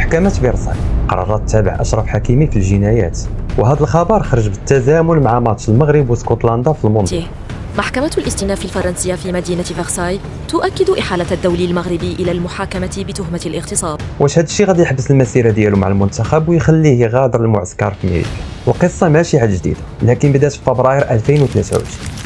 محكمة فيرساي قررت تتابع أشرف حكيمي في الجنايات، وهذا الخبر خرج بالتزامن مع ماتش المغرب واسكتلندا في المونديال. محكمة الاستئناف الفرنسية في مدينة فرساي تؤكد إحالة الدولي المغربي إلى المحاكمة بتهمة الاغتصاب. واش هذا الشيء غادي يحبس المسيرة ديالو مع المنتخب ويخليه يغادر المعسكر في ميريك؟ القصة ماشي حاجة جديدة، لكن بدات في فبراير 2023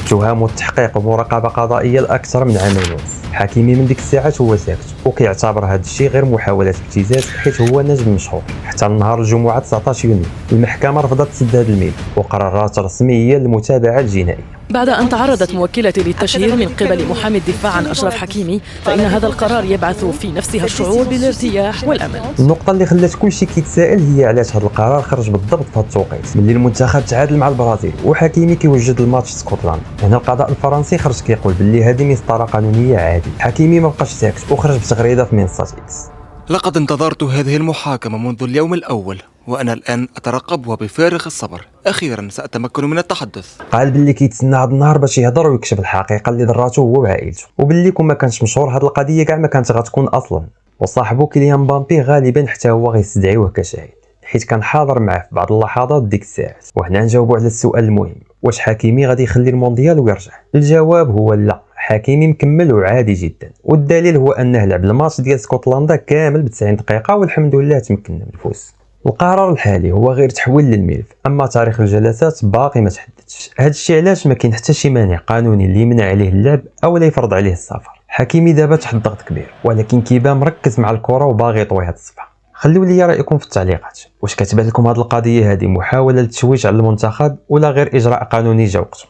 تهم التحقيق ومراقبة قضائية لأكثر من عام ونص. حكيمي من ديك الساعات هو ساكت وكيعتبر هذا الشيء غير محاولة ابتزاز حيت هو نجم مشهور. حتى نهار الجمعة 19 يونيو المحكمة رفضت تسد هذا الملف وقررت رسميا المتابعة الجنائية. بعد أن تعرضت موكلة للتشهير من قبل محامي الدفاع عن أشرف حكيمي، فإن هذا القرار يبعث في نفسها الشعور بالارتياح والأمل. النقطة اللي خلات كل شيء كيتسائل هي علاش هذا القرار خرج بالضبط في هذا التوقيت ملي المنتخب تعادل مع البرازيل وحكيمي كيوجد الماتش في اسكتلندا. هنا القضاء الفرنسي خرج كيقول باللي هذه مسطرة قانونية عادية. حكيمي ما بقاش ساكت وخرج بتغريدة في منصة اكس: لقد انتظرت هذه المحاكمة منذ اليوم الأول وأنا الآن أترقبها بفارغ الصبر. أخيرا سأتمكن من التحدث. قال باللي كيتسنى هذا النهار باش يهضر ويكشف الحقيقة اللي ضراته هو وعائلته، وباللي كون ما كانش مشهور هذه القضية كاع ما كانت غتكون أصلا. وصاحبه كيليان مبابي غالبا حتى هو غيستدعيوه كشاهد حيت كان حاضر معه في بعض اللحظات ديك الساعات. وهنا نجاوبوا على السؤال المهم: واش حكيمي غادي يخلي المونديال ويرجع؟ الجواب هو لا. حكيمي مكمل وعادي جدا، والدليل هو انه لعب الماتش ديال اسكتلندا كامل ب 90 دقيقه والحمد لله تمكنا من الفوز. القرار الحالي هو غير تحويل للملف، اما تاريخ الجلسات باقي ما تحددش. هذا الشيء علاش ما كاين حتى شي مانع قانوني اللي يمنع عليه اللعب او لا يفرض عليه السفر. حكيمي دابا تحت ضغط كبير، ولكن كيبان مركز مع الكره وباغي يطوي هذه الصفحه. خليو لي رايكم في التعليقات، واش كتبان لكم هذه القضيه هذه محاوله للتشويش على المنتخب ولا غير اجراء قانوني جا وقته؟